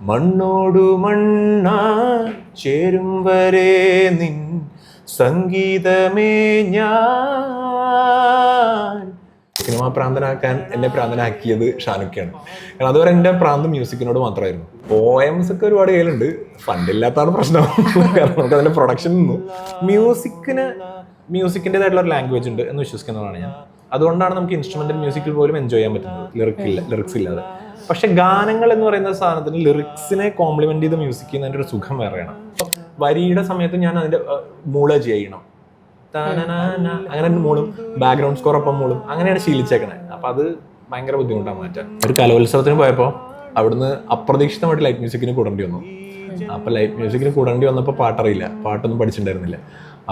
മണ്ണോടു മണ്ണാ ചേരും വരെ നിൻ സംഗീതമേ ഞാൻ. സിനിമാ പ്രാന്തനാക്കാൻ എന്നെ പ്രാന്തനാക്കിയത് ഷാനുഖയാണ്. കാരണം അതുവരെ എൻ്റെ പ്രാന്തം മ്യൂസിക്കിനോട് മാത്രമായിരുന്നു. പോയംസ് ഒക്കെ ഒരുപാട് കയ്യിലുണ്ട്, ഫണ്ടില്ലാത്തതാണ് പ്രശ്നം. കാരണം നമുക്ക് അതിൻ്റെ പ്രൊഡക്ഷൻ നിന്നു. മ്യൂസിക്കിൻ്റെതായിട്ടുള്ള ഒരു ലാംഗ്വേജ് ഉണ്ട് എന്ന് വിശ്വസിക്കുന്നതാണ് ഞാൻ. അതുകൊണ്ടാണ് നമുക്ക് ഇൻസ്ട്രുമെന്റൽ മ്യൂസിക്കിൽ പോലും എൻജോയ് ചെയ്യാൻ പറ്റുന്നത് ലിറിക്സ് ഇല്ലാതെ. പക്ഷെ ഗാനങ്ങൾ എന്ന് പറയുന്ന സാധനത്തിന് ലിറിക്സിനെ കോംപ്ലിമെന്റ് ചെയ്ത് മ്യൂസിക് ചെയ്യുന്നതിൻ്റെ ഒരു സുഖം വേറെയാണ്. വരിയുടെ സമയത്ത് ഞാൻ അതിന്റെ മൂള് ചെയ്യണം, അങ്ങനെ മൂളും, ബാക്ക്ഗ്രൗണ്ട് സ്കോർ ഒപ്പം മൂളും, അങ്ങനെയാണ് ശീലിച്ചേക്കണേ. അപ്പൊ അത് ഭയങ്കര ബുദ്ധിമുട്ടാണ് മാറ്റാൻ. ഒരു കലോത്സവത്തിന് പോയപ്പോൾ അവിടുന്ന് അപ്രതീക്ഷിതമായിട്ട് ലൈറ്റ് മ്യൂസിക്കിന് കൂടേണ്ടി വന്നു. അപ്പൊ ലൈറ്റ് മ്യൂസിക്കിന് കൂടേണ്ടി വന്നപ്പോൾ പാട്ടറിയില്ല, പാട്ടൊന്നും പഠിച്ചിട്ടുണ്ടായിരുന്നില്ല.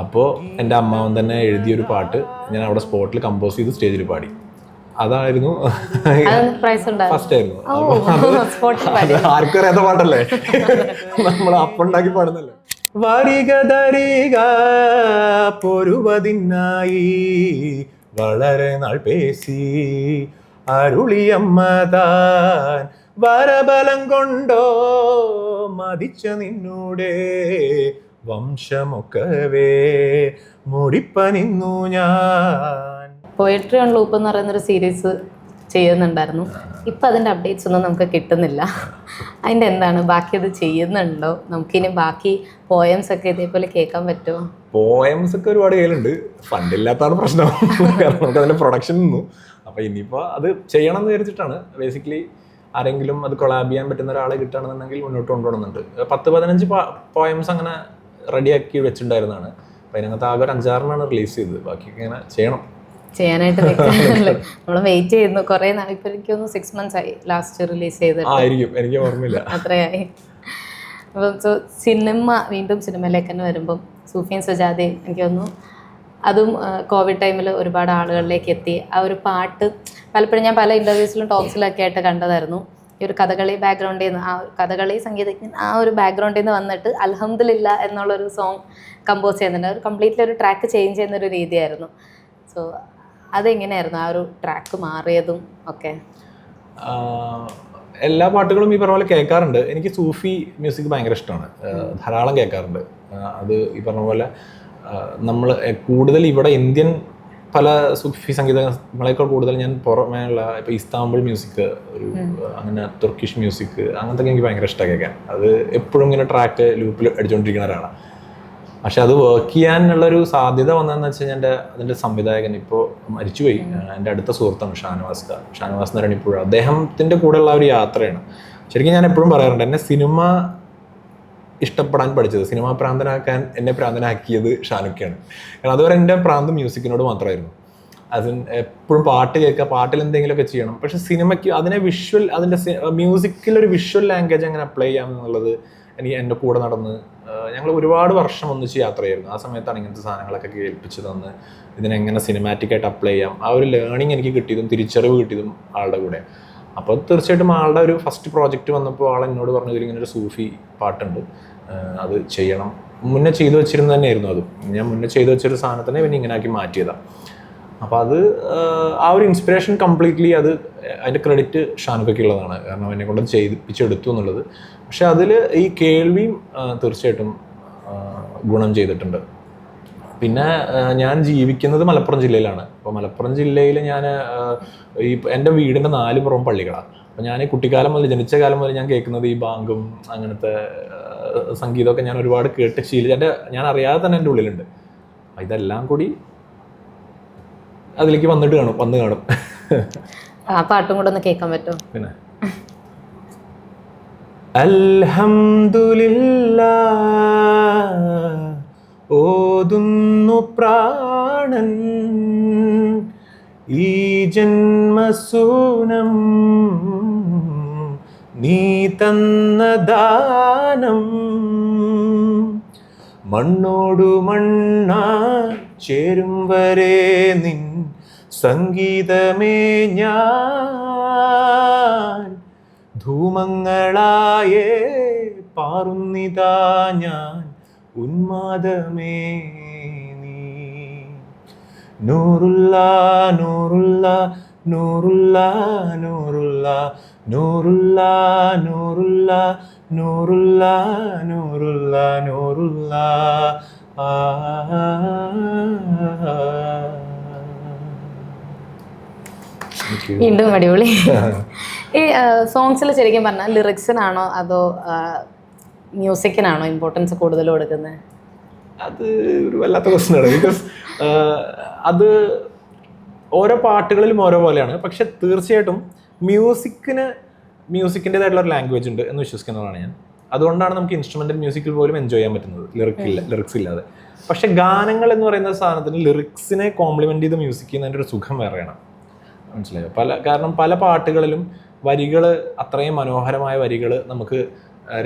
അപ്പോൾ എൻ്റെ അമ്മാവൻ തന്നെ എഴുതിയൊരു പാട്ട് ഞാൻ അവിടെ സ്പോട്ടിൽ കമ്പോസ് ചെയ്ത് സ്റ്റേജിൽ പാടി. അതായിരുന്നു ഫസ്റ്റ് ആയിരുന്നു. ആർക്കും അറിയാത്ത പാട്ടല്ലേ, നമ്മൾ അപ്പുണ്ടാക്കി പാടുന്നല്ലേ. വരിക തരിക പൊരുവതിനായി വളരെ നാൾ പേശി അരുളിയമ്മ താൻ വരബലം കൊണ്ടോ മതിച്ച നിന്നൂടെ വംശമൊക്കവേ മുടിപ്പനിന്നു ഞാൻ. പോയട്രി ഓൺ ലൂപ്പ് എന്ന് പറയുന്നൊരു സീരീസ് ചെയ്യുന്നുണ്ടായിരുന്നു. ഇപ്പം അതിൻ്റെ അപ്ഡേറ്റ്സ് ഒന്നും നമുക്ക് കിട്ടുന്നില്ല. അതിൻ്റെ എന്താണ്, ബാക്കി അത് ചെയ്യുന്നുണ്ടോ? നമുക്കിനി ബാക്കി പോയംസ് ഒക്കെ ഇതേപോലെ കേൾക്കാൻ പറ്റുമോ? പോയംസ് ഒക്കെ ഒരുപാട് കയ്യിലുണ്ട്, ഫണ്ടില്ലാത്തതാണ് പ്രശ്നം. കാരണം നമുക്ക് അതിൻ്റെ പ്രൊഡക്ഷൻ നിന്നു. അപ്പോൾ ഇനിയിപ്പോൾ അത് ചെയ്യണം എന്ന് വിചാരിച്ചിട്ടാണ്. ബേസിക്കലി ആരെങ്കിലും അത് കൊളാബ് ചെയ്യാൻ പറ്റുന്ന ഒരാളെ കിട്ടുകയാണെന്നുണ്ടെങ്കിൽ മുന്നോട്ട് കൊണ്ടുപോകണമെന്നുണ്ട്. 10-15 പോയംസ് അങ്ങനെ റെഡിയാക്കി വെച്ചിട്ടുണ്ടായിരുന്നതാണ്. അപ്പോൾ അതിനകത്ത് ആകെ ഒരു 5-6 റിലീസ് ചെയ്തത്. ബാക്കിയൊക്കെ ഇങ്ങനെ ചെയ്യാനായിട്ട് നമ്മൾ വെയിറ്റ് ചെയ്യുന്നു കുറേ നാൾ. ഇപ്പം എനിക്കൊന്ന് 6 months ആയി ലാസ്റ്റ് റിലീസ് ചെയ്തിട്ട്. എനിക്ക് ഓർമ്മയില്ല അത്രയായി. അപ്പം വീണ്ടും സിനിമയിലേക്ക് തന്നെ വരുമ്പം സൂഫിയും സുജാതയും എനിക്ക് തോന്നുന്നു അതും കോവിഡ് ടൈമിൽ ഒരുപാട് ആളുകളിലേക്ക് എത്തി. ആ ഒരു പാട്ട് പലപ്പോഴും ഞാൻ പല ഇൻ്റർവ്യൂസിലും ടോക്സിലൊക്കെ ആയിട്ട് കണ്ടതായിരുന്നു. ഈ ഒരു കഥകളി ബാക്ക്ഗ്രൗണ്ടിൽ നിന്ന്, ആ കഥകളി സംഗീതജ്ഞൻ ആ ഒരു ബാക്ക്ഗ്രൗണ്ടിൽ നിന്ന് വന്നിട്ട് അൽഹംദുലില്ല എന്നുള്ളൊരു സോങ് കമ്പോസ് ചെയ്യുന്നുണ്ട്. ഒരു കംപ്ലീറ്റ്ലി ഒരു ട്രാക്ക് ചേഞ്ച് ചെയ്യുന്നൊരു രീതിയായിരുന്നു. സോ അതെങ്ങനെയായിരുന്നു ആ ഒരു ട്രാക്ക് മാറിയതും ഒക്കെ? എല്ലാ പാട്ടുകളും ഈ പറഞ്ഞ പോലെ കേൾക്കാറുണ്ട്. എനിക്ക് സൂഫി മ്യൂസിക് ഭയങ്കര ഇഷ്ടമാണ്, ധാരാളം കേൾക്കാറുണ്ട്. അത് ഈ പറഞ്ഞ പോലെ നമ്മൾ കൂടുതൽ ഇവിടെ ഇന്ത്യൻ പല സൂഫി സംഗീതങ്ങളെക്കാൾ കൂടുതൽ ഞാൻ പുറമേയുള്ള ഇപ്പോൾ ഇസ്താംബുൾ മ്യൂസിക്, ഒരു അങ്ങനെ തുർക്കിഷ് മ്യൂസിക്, അങ്ങനത്തെ എനിക്ക് ഭയങ്കര ഇഷ്ടമാണ് കേൾക്കാൻ. അത് എപ്പോഴും ഇങ്ങനെ ട്രാക്ക് ലൂപ്പിൽ അടിച്ചുകൊണ്ടിരിക്കുന്ന ഒരാളാണ്. പക്ഷെ അത് വർക്ക് ചെയ്യാനുള്ളൊരു സാധ്യത വന്നതെന്ന് വെച്ച് കഴിഞ്ഞാൽ അതിൻ്റെ സംവിധായകൻ ഇപ്പോൾ മരിച്ചുപോയി. എൻ്റെ അടുത്ത സുഹൃത്താണ് ഷാനവാസ് നരണിപ്പുഴ. അദ്ദേഹത്തിൻ്റെ കൂടെയുള്ള ഒരു യാത്രയാണ്. ശരിക്കും ഞാൻ എപ്പോഴും പറയാറുണ്ട്, എന്നെ സിനിമ ഇഷ്ടപ്പെടാൻ പഠിച്ചത്, സിനിമാ പ്രാന്തനാക്കാൻ എന്നെ പ്രാന്തനാക്കിയത് ഷാനുഖയാണ്. കാരണം അതുവരെ എൻ്റെ പ്രാന്തം മ്യൂസിക്കിനോട് മാത്രമായിരുന്നു. എപ്പോഴും പാട്ട് കേൾക്കുക, പാട്ടിൽ എന്തെങ്കിലുമൊക്കെ ചെയ്യണം. പക്ഷെ സിനിമയ്ക്ക് അതിനെ അതിൻ്റെ മ്യൂസിക്കിലൊരു വിഷ്വൽ ലാംഗ്വേജ് എങ്ങനെ അപ്ലൈ ചെയ്യാമെന്നുള്ളത് എനിക്ക് എൻ്റെ കൂടെ നടന്ന് ഞങ്ങൾ ഒരുപാട് വർഷം ഒന്നിച്ച് യാത്ര ചെയ്യായിരുന്നു. ആ സമയത്താണ് ഇങ്ങനത്തെ സാധനങ്ങളൊക്കെ കേൾപ്പിച്ച് തന്ന് ഇതിനെങ്ങനെ സിനിമാറ്റിക്കായിട്ട് അപ്ലൈ ചെയ്യാം, ആ ഒരു ലേണിംഗ് എനിക്ക് കിട്ടിയതും തിരിച്ചറിവ് കിട്ടിയതും ആളുടെ കൂടെ. അപ്പോൾ തീർച്ചയായിട്ടും ആളുടെ ഒരു ഫസ്റ്റ് പ്രോജക്റ്റ് വന്നപ്പോൾ ആൾ എന്നോട് പറഞ്ഞു, ഇങ്ങനെ ഒരു സൂഫി പാട്ടുണ്ട്, അത് ചെയ്യണം. മുന്നേ ചെയ്തു വെച്ചിരുന്നത് തന്നെയായിരുന്നു അതും. ഞാൻ മുന്നേ ചെയ്തു വെച്ചൊരു സാധനത്തിനെ പിന്നെ ഇങ്ങനെ ആക്കി മാറ്റിയതാണ്. അപ്പോൾ അത് ആ ഒരു ഇൻസ്പിറേഷൻ കംപ്ലീറ്റ്ലി അതിൻ്റെ ക്രെഡിറ്റ് ഷാനുഖയ്ക്കുള്ളതാണ്. കാരണം എന്നെ കൊണ്ട് ചെയ്യിപ്പിച്ചെടുത്തു എന്നുള്ളത്. പക്ഷെ അതിൽ ഈ കേൾവിയും തീർച്ചയായിട്ടും ഗുണം ചെയ്തിട്ടുണ്ട്. പിന്നെ ഞാൻ ജീവിക്കുന്നത് മലപ്പുറം ജില്ലയിലാണ്. അപ്പോൾ മലപ്പുറം ജില്ലയിൽ ഞാൻ എൻ്റെ വീടിൻ്റെ 4 പുറം പള്ളികളാണ്. അപ്പോൾ ഞാൻ കുട്ടിക്കാലം മുതൽ, ജനിച്ച കാലം മുതൽ ഞാൻ കേൾക്കുന്നത് ഈ ബാങ്കും അങ്ങനത്തെ സംഗീതമൊക്കെ ഞാൻ ഒരുപാട് കേട്ട് ഞാൻ അറിയാതെ തന്നെ എൻ്റെ ഉള്ളിലുണ്ട്. ഇതെല്ലാം കൂടി അതിലേക്ക് വന്ന് കാണും. ആ പാട്ടും കൂടെ ഒന്ന് കേൾക്കാൻ പറ്റുമോ? പിന്നെ അൽഹംദുലില്ലാ ഓതുന്നു പ്രാണൻ, ഈ ജന്മസൂനം നീ തന്ന ദാനം. മണ്ണോടു മണ്ണാ ചേരും വരെ നിൻ സംഗീതമേ ഞാൻ. ധൂമങ്ങളായേ പാറുന്നിതാ ഞാൻ, ഉന്മാദമേ നീ. നൂറുല്ലാ നൂറുല്ലാ നൂറുല്ലാ നൂറുല്ലാ നൂറുല്ലാ നൂറുല്ലാ നൂറുള്ള നൂറുള്ള നൂറുള്ള ആ. വീണ്ടും അടിപൊളി. ഈ സോങ്സിൽ ശരിക്കും പറഞ്ഞാൽ ലിറിക്സിനാണോ അതോ മ്യൂസിക്കിനാണോ ഇമ്പോർട്ടൻസ് കൂടുതൽ കൊടുക്കുന്നത്? അത് ഒരു വല്ലാത്ത ക്വസ്റ്റ്യനാണ്. ബിക്കോസ് അത് ഓരോ പാട്ടുകളിലും ഓരോ പോലെയാണ്. പക്ഷെ തീർച്ചയായിട്ടും മ്യൂസിക്കിൻ്റെതായിട്ടുള്ള ഒരു ലാംഗ്വേജ് ഉണ്ട് എന്ന് വിശ്വസിക്കുന്നതാണ് ഞാൻ. അതുകൊണ്ടാണ് നമുക്ക് ഇൻസ്ട്രുമെൻ്റൽ മ്യൂസിക്കിൽ പോലും എൻജോയ് ചെയ്യാൻ പറ്റുന്നത് ലിറിക്സ് ഇല്ലാതെ. പക്ഷെ ഗാനങ്ങൾ എന്ന് പറയുന്ന സാധനത്തിന് ലിറിക്സിനെ കോംപ്ലിമെൻ്റ് ചെയ്ത് മ്യൂസിക് ചെയ്യുന്നതിൻ്റെ ഒരു സുഖം വേറെയാണ്. മനസ്സിലായോ? കാരണം പല പാട്ടുകളിലും വരികൾ, അത്രയും മനോഹരമായ വരികൾ നമുക്ക്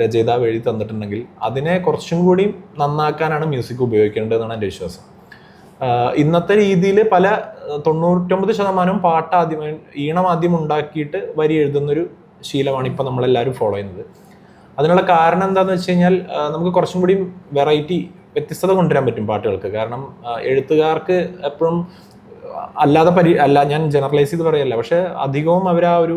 രചയിതാവ് എഴുതി തന്നിട്ടുണ്ടെങ്കിൽ അതിനെ കുറച്ചും കൂടി നന്നാക്കാനാണ് മ്യൂസിക് ഉപയോഗിക്കേണ്ടതെന്നാണ് എൻ്റെ വിശ്വാസം. ഇന്നത്തെ രീതിയിൽ 99% പാട്ട് ഈണം ആദ്യം ഉണ്ടാക്കിയിട്ട് വരി എഴുതുന്നൊരു ശീലമാണ് ഇപ്പം നമ്മളെല്ലാവരും ഫോളോ ചെയ്യുന്നത്. അതിനുള്ള കാരണം എന്താണെന്ന് വെച്ച് കഴിഞ്ഞാൽ നമുക്ക് കുറച്ചും കൂടി വ്യത്യസ്തത കൊണ്ടുവരാൻ പറ്റും പാട്ടുകൾക്ക്. കാരണം എഴുത്തുകാർക്ക് എപ്പോഴും അല്ല, ഞാൻ ജനറലൈസ് ചെയ്ത് പറയല്ല, പക്ഷെ അധികവും അവർ ആ ഒരു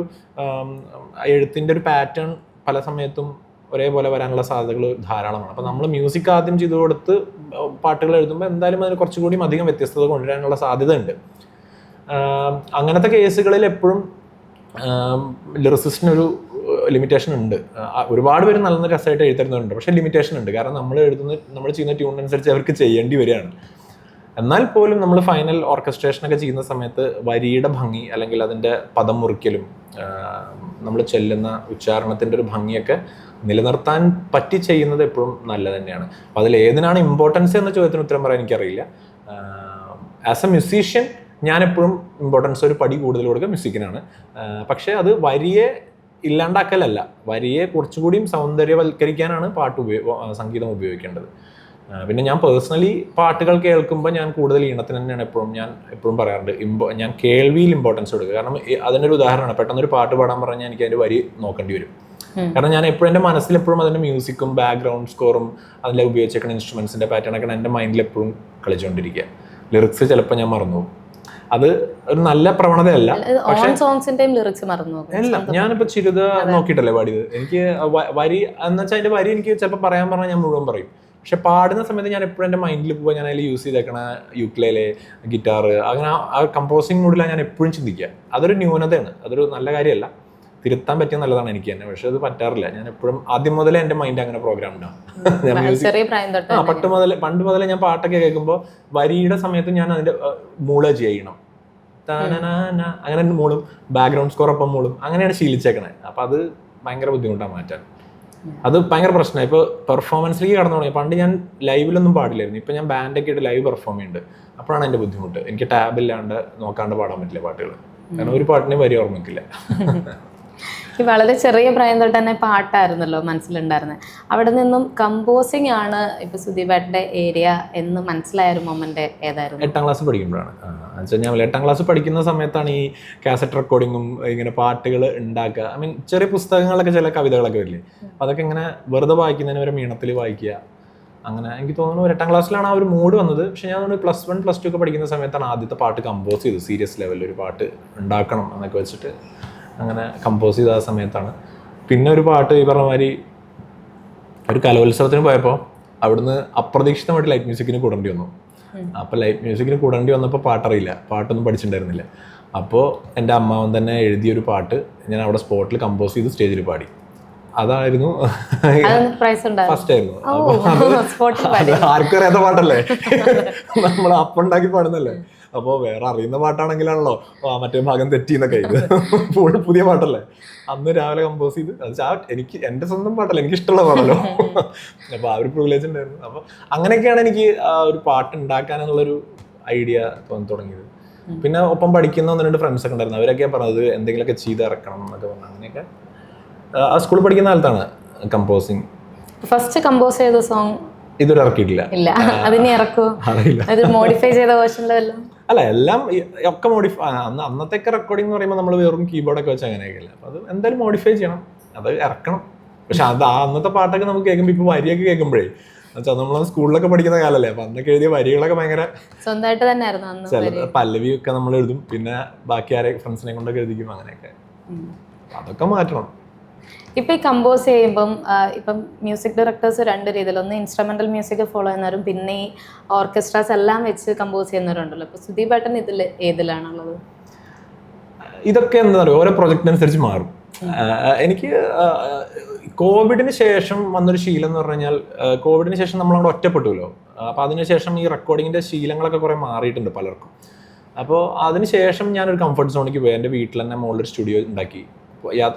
എഴുത്തിൻ്റെ ഒരു പാറ്റേൺ പല സമയത്തും ഒരേപോലെ വരാനുള്ള സാധ്യതകൾ ധാരാളമാണ്. അപ്പോൾ നമ്മൾ മ്യൂസിക് ആദ്യം ചെയ്തു കൊടുത്ത് പാട്ടുകൾ എഴുതുമ്പോൾ എന്തായാലും അതിന് കുറച്ചുകൂടി അധികം വ്യത്യസ്തത കൊണ്ടുവരാനുള്ള സാധ്യത ഉണ്ട്. അങ്ങനത്തെ കേസുകളിൽ എപ്പോഴും ലിറിസിസ്റ്റിനൊരു ലിമിറ്റേഷൻ ഉണ്ട്. ഒരുപാട് പേര് നല്ല രസമായിട്ട് എഴുതരുന്നുണ്ട്, പക്ഷേ ലിമിറ്റേഷൻ ഉണ്ട്. കാരണം നമ്മൾ ചെയ്യുന്ന ട്യൂൺ അനുസരിച്ച് അവർക്ക് ചെയ്യേണ്ടി വരികയാണ്. എന്നാൽ പോലും നമ്മൾ ഫൈനൽ ഓർക്കസ്ട്രേഷനൊക്കെ ചെയ്യുന്ന സമയത്ത് വരിയുടെ ഭംഗി അല്ലെങ്കിൽ അതിൻ്റെ പദം മുറിക്കലും നമ്മൾ ചെല്ലുന്ന ഉച്ചാരണത്തിൻ്റെ ഒരു ഭംഗിയൊക്കെ നിലനിർത്താൻ പറ്റി ചെയ്യുന്നത് എപ്പോഴും നല്ലത് തന്നെയാണ്. അപ്പോൾ അതിൽ ഏതിനാണ് ഇമ്പോർട്ടൻസ് എന്ന ചോദ്യത്തിന് ഉത്തരം പറയാൻ എനിക്കറിയില്ല. ആസ് എ മ്യൂസീഷ്യൻ ഞാൻ എപ്പോഴും ഇമ്പോർട്ടൻസ് ഒരു പടി കൂടുതൽ കൊടുക്കുക മ്യൂസിക്കിനാണ്. പക്ഷേ അത് വരിയെ ഇല്ലാണ്ടാക്കലല്ല, വരിയെ കുറച്ചുകൂടിയും സൗന്ദര്യവൽക്കരിക്കാനാണ് സംഗീതം ഉപയോഗിക്കേണ്ടത്. പിന്നെ ഞാൻ പേഴ്സണലി പാട്ടുകൾ കേൾക്കുമ്പോൾ ഞാൻ കൂടുതൽ ഈണത്തിന് തന്നെയാണ് ഞാൻ എപ്പോഴും പറയാറുണ്ട്. ഞാൻ കേൾവിയിൽ ഇമ്പോർട്ടൻസ് കൊടുക്കുക. കാരണം അതിനൊരു ഉദാഹരണമാണ്, പെട്ടെന്നൊരു പാട്ട് പാടാൻ പറഞ്ഞാൽ എനിക്ക് അതിൻ്റെ വരി നോക്കേണ്ടി വരും. കാരണം ഞാൻ എപ്പോഴും എൻ്റെ മനസ്സിൽ എപ്പോഴും അതിൻ്റെ മ്യൂസിക്കും ബാക്ക്ഗ്രൗണ്ട് സ്കോറും അതിലെ ഉപയോഗിച്ചേക്കുന്ന ഇൻസ്ട്രുമെൻസിൻ്റെ പാറ്റേണൊക്കെ എൻ്റെ മൈൻഡിൽ എപ്പോഴും കളിച്ചുകൊണ്ടിരിക്കുക. ലിറിക്സ് ചിലപ്പോൾ ഞാൻ മറന്നു പോകും. അത് ഒരു നല്ല പ്രവണതയല്ല. അല്ല, ഞാനിപ്പോൾ ചിരുത നോക്കിയിട്ടല്ലേ പാടിയത്. എനിക്ക് വരി എന്നുവെച്ചാൽ അതിൻ്റെ വരി എനിക്ക് ചിലപ്പോൾ പറയാൻ പറഞ്ഞാൽ ഞാൻ മുഴുവൻ പറയും. പക്ഷെ പാടുന്ന സമയത്ത് ഞാൻ എപ്പോഴും എൻ്റെ മൈൻഡിൽ പോവുക, ഞാൻ അതിൽ യൂസ് ചെയ്തേക്കണ യൂക്ലേലെ, ഗിറ്റാർ, അങ്ങനെ ആ കമ്പോസിങ് മൂഡിലാണ് ഞാൻ എപ്പോഴും ചിന്തിക്കുക. അതൊരു ന്യൂനതയാണ്, അതൊരു നല്ല കാര്യമല്ല. തിരുത്താൻ പറ്റിയ നല്ലതാണ് എനിക്ക് തന്നെ, പക്ഷെ അത് പറ്റാറില്ല. ഞാൻ എപ്പോഴും ആദ്യം മുതലേ എൻ്റെ മൈൻഡ് അങ്ങനെ പ്രോഗ്രാം ഉണ്ടാവും. പണ്ട് മുതലേ ഞാൻ പാട്ടൊക്കെ കേൾക്കുമ്പോൾ വരിയുടെ സമയത്ത് ഞാൻ അതിൻ്റെ മൂള ചെയ്യണം, അങ്ങനെ മൂളും, ബാക്ക്ഗ്രൗണ്ട് സ്കോർ ഒപ്പം മൂളും, അങ്ങനെയാണ് ശീലിച്ചേക്കണേ. അപ്പം അത് ഭയങ്കര ബുദ്ധിമുട്ടാണ് മാറ്റാൻ. അത് ഭയങ്കര പ്രശ്നമാണ്. ഇപ്പോൾ പെർഫോമൻസിലേക്ക് കടന്നു തുടങ്ങി. പണ്ട് ഞാൻ ലൈവിലൊന്നും പാടില്ലായിരുന്നു. ഇപ്പം ഞാൻ ബാൻഡൊക്കെ ആയിട്ട് ലൈവ് പെർഫോം ചെയ്യുന്നുണ്ട്. അപ്പോഴാണ് എൻ്റെ ബുദ്ധിമുട്ട്. എനിക്ക് ടാബില്ലാണ്ട് നോക്കാണ്ട് പാടാൻ പറ്റില്ല പാട്ടുകൾ. കാരണം ഒരു പാട്ടിനെ വരി ഓർമ്മിക്കില്ല. ഈ വളരെ ചെറിയ പ്രായം തൊട്ട് തന്നെ പാട്ടായിരുന്നല്ലോ മനസ്സിലുണ്ടായിരുന്നത്. അവിടെ നിന്നും കമ്പോസിങ് ആണ് ഇപ്പൊ സുദീപേട്ടൻ്റെ ഏരിയ എന്ന് മനസ്സിലായ ഒരു മൊമെന്റ് ഏതായിരുന്നു? 8ാം ക്ലാസ് പഠിക്കുമ്പോഴാണ്. ഞാൻ 8ാം ക്ലാസ് പഠിക്കുന്ന സമയത്താണ് ഈ കാസറ്റ് റെക്കോർഡിങ്ങും ഇങ്ങനെ പാട്ടുകൾ ഉണ്ടാക്കുക. ഐ മീൻ ചെറിയ പുസ്തകങ്ങളൊക്കെ, ചില കവിതകളൊക്കെ വരില്ലേ, അതൊക്കെ ഇങ്ങനെ വെറുതെ വായിക്കുന്നതിന് വരെ മീണത്തിൽ വായിക്കുക. അങ്ങനെ എനിക്ക് തോന്നുന്നു 8ാം ക്ലാസ്സിലാണ് ആ ഒരു മൂഡ് വന്നത്. പക്ഷെ ഞാൻ +1 +2 ഒക്കെ പഠിക്കുന്ന സമയത്താണ് ആദ്യത്തെ പാട്ട് കമ്പോസ് ചെയ്തത്. സീരിയസ് ലെവലിൽ ഒരു പാട്ട് ഉണ്ടാക്കണം എന്നൊക്കെ വെച്ചിട്ട് അങ്ങനെ കമ്പോസ് ചെയ്ത ആ സമയത്താണ്. പിന്നെ ഒരു പാട്ട് ഈ പറഞ്ഞ മാതിരി ഒരു കലോത്സവത്തിന് പോയപ്പോൾ അവിടുന്ന് അപ്രതീക്ഷിതമായിട്ട് ലൈറ്റ് മ്യൂസിക്കിന് കൂടേണ്ടി വന്നു. അപ്പോൾ ലൈറ്റ് മ്യൂസിക്കിന് കൂടേണ്ടി വന്നപ്പോൾ പാട്ടറിയില്ല, പാട്ടൊന്നും പഠിച്ചിട്ടുണ്ടായിരുന്നില്ല. അപ്പോൾ എൻ്റെ അമ്മാവൻ തന്നെ എഴുതിയൊരു പാട്ട് ഞാൻ അവിടെ സ്പോട്ടിൽ കമ്പോസ് ചെയ്ത് സ്റ്റേജിൽ പാടി. അതായിരുന്നു ഫസ്റ്റ് ആയിരുന്നു. ആർക്കും അറിയാത്ത പാട്ടല്ലേ, നമ്മൾ അപ്പുണ്ടാക്കി പാടുന്നല്ലേ. അപ്പോൾ വേറെ അറിയുന്ന പാട്ടാണെങ്കിലാണല്ലോ മറ്റേ ഭാഗം തെറ്റിന്നൊക്കെ. ഇത് പുതിയ പാട്ടല്ലേ, അന്ന് രാവിലെ കമ്പോസ് ചെയ്ത് അത് എനിക്ക് എൻ്റെ സ്വന്തം പാട്ടല്ല, എനിക്ക് ഇഷ്ടമുള്ള പാടല്ലോ. അപ്പോൾ ആ ഒരു പ്രിവിലേജ് ഉണ്ടായിരുന്നു. അപ്പോൾ അങ്ങനെയൊക്കെയാണ് എനിക്ക് ഒരു പാട്ട് ഉണ്ടാക്കാനുള്ളൊരു ഐഡിയ തോന്നി തുടങ്ങിയത്. പിന്നെ ഒപ്പം പഠിക്കുന്ന 1-2 ഫ്രണ്ട്സൊക്കെ ഉണ്ടായിരുന്നു. അവരൊക്കെ പറഞ്ഞത് എന്തെങ്കിലുമൊക്കെ ചെയ്ത് ഇറക്കണം എന്നൊക്കെ പറഞ്ഞു. അങ്ങനെയൊക്കെ ആ സ്കൂളിൽ പഠിക്കുന്ന കാലത്താണ് കമ്പോസിങ്. ഫസ്റ്റ് കമ്പോസ് ചെയ്ത സോങ് ഇതുവരെ ഇറക്കിയിട്ടില്ല. അല്ല, എല്ലാം ഒക്കെ മോഡിഫൈ. അന്നത്തെ റെക്കോർഡിംഗ് എന്ന് പറയുമ്പോൾ നമ്മൾ വെറും കീബോർഡൊക്കെ വെച്ച് അങ്ങനെയൊക്കെയല്ല. അപ്പോൾ അത് എന്തായാലും മോഡിഫൈ ചെയ്യണം, അത് ഇറക്കണം. പക്ഷെ അത് അന്നത്തെ പാട്ടൊക്കെ നമുക്ക് കേൾക്കുമ്പോൾ ഇപ്പോൾ വരിയൊക്കെ കേൾക്കുമ്പോഴേ നമ്മൾ സ്കൂളിലൊക്കെ പഠിക്കുന്ന കാലല്ലേ, അപ്പൊ അന്നൊക്കെ എഴുതിയ വരികളൊക്കെ ഭയങ്കര സ്വന്തമായിട്ട് തന്നെ ആയിരുന്നു. ചില പല്ലവി ഒക്കെ നമ്മൾ എഴുതും, പിന്നെ ബാക്കി ആരെ ഫ്രണ്ട്സിനെ കൊണ്ടൊക്കെ എഴുതിക്കും. അങ്ങനെയൊക്കെ അതൊക്കെ മാറ്റണം. ഇപ്പം ഈ കമ്പോസ് ചെയ്യുമ്പം ഇപ്പം മ്യൂസിക് ഡയറക്ടേഴ്സ് രണ്ട് രീതിയിൽ, ഒന്ന് ഇൻസ്ട്രുമെൻ്റൽ മ്യൂസിക് ഫോളോ ചെയ്യുന്നവരും പിന്നെ ഈ ഓർക്കസ്ട്രാസ് എല്ലാം വെച്ച് കമ്പോസ് ചെയ്യുന്നവരുണ്ടല്ലോ. അപ്പോൾ സുദീപ് ഏട്ടൻ ഏതിലാണുള്ളത്? ഇതൊക്കെ എന്താ പറയുക, ഓരോ പ്രൊജക്റ്റിനനുസരിച്ച് മാറും. എനിക്ക് കോവിഡിന് ശേഷം വന്നൊരു ശീലം എന്ന് പറഞ്ഞു കഴിഞ്ഞാൽ, കോവിഡിന് ശേഷം നമ്മളവിടെ ഒറ്റപ്പെട്ടുല്ലോ. അപ്പോൾ അതിനുശേഷം ഈ റെക്കോർഡിങ്ങിൻ്റെ ശീലങ്ങളൊക്കെ കുറേ മാറിയിട്ടുണ്ട് പലർക്കും. അപ്പോൾ അതിനുശേഷം ഞാനൊരു കംഫർട്ട് സോണിലേക്ക് പോയി. എൻ്റെ വീട്ടിൽ തന്നെ മുകളിലൊരു സ്റ്റുഡിയോ ഉണ്ടാക്കി.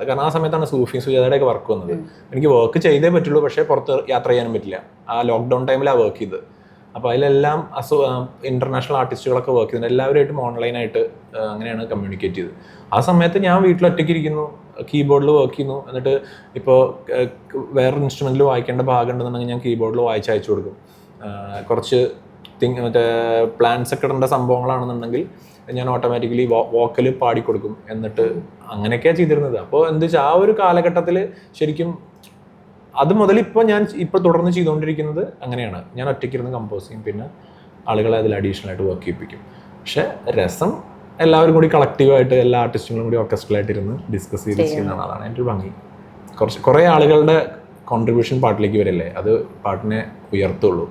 കാരണം ആ സമയത്താണ് സൂഫി സുജാതയുടെയൊക്കെ വർക്ക് വന്നത്. എനിക്ക് വർക്ക് ചെയ്തേ പറ്റുള്ളൂ, പക്ഷേ പുറത്ത് യാത്ര ചെയ്യാനും പറ്റില്ല. ആ ലോക്ക്ഡൗൺ ടൈമിലാണ് വർക്ക് ചെയ്തത്. അപ്പോൾ അതിലെല്ലാം ഇൻ്റർനാഷണൽ ആർട്ടിസ്റ്റുകളൊക്കെ വർക്ക് ചെയ്തിട്ടുണ്ട്. എല്ലാവരുമായിട്ടും ഓൺലൈനായിട്ട് അങ്ങനെയാണ് കമ്മ്യൂണിക്കേറ്റ് ചെയ്തത്. ആ സമയത്ത് ഞാൻ വീട്ടിൽ ഒറ്റയ്ക്ക് ഇരിക്കുന്നു, കീബോർഡിൽ വർക്ക് ചെയ്യുന്നു. എന്നിട്ട് ഇപ്പോൾ വേറൊരു ഇൻസ്ട്രുമെൻറ്റിൽ വായിക്കേണ്ട ഭാഗം ഉണ്ടെന്നുണ്ടെങ്കിൽ ഞാൻ കീബോർഡിൽ വായിച്ച് അയച്ചു കൊടുക്കും. കുറച്ച് മറ്റേ പ്ലാൻസ് ഒക്കെ ഇടേണ്ട സംഭവങ്ങളാണെന്നുണ്ടെങ്കിൽ ഞാൻ ഓട്ടോമാറ്റിക്കലി വോക്കൽ പാടിക്കൊടുക്കും. എന്നിട്ട് അങ്ങനെയൊക്കെയാണ് ചെയ്തിരുന്നത്. അപ്പോൾ എന്താ വെച്ചാൽ ആ ഒരു കാലഘട്ടത്തിൽ ശരിക്കും അത് മുതൽ ഇപ്പോൾ തുടർന്ന് ചെയ്തുകൊണ്ടിരിക്കുന്നത് അങ്ങനെയാണ്. ഞാൻ ഒറ്റയ്ക്കിരുന്ന് കമ്പോസ് ചെയ്യും, പിന്നെ ആളുകളെ അതിൽ അഡീഷണൽ ആയിട്ട് വർക്ക് ചെയ്യിപ്പിക്കും. പക്ഷെ രസം എല്ലാവരും കൂടി കളക്റ്റീവായിട്ട് എല്ലാ ആർട്ടിസ്റ്റുകളും കൂടി ഓർക്കസ്ട്രലായിട്ട് ഇരുന്ന് ഡിസ്കസ് ചെയ്ത് ചെയ്യുന്നതാണ്. അതാണ് എൻ്റെ ഒരു ഭംഗി. കുറേ ആളുകളുടെ കോൺട്രിബ്യൂഷൻ പാട്ടിലേക്ക് വരില്ലേ, അത് പാട്ടിനെ ഉയർത്തുള്ളൂ.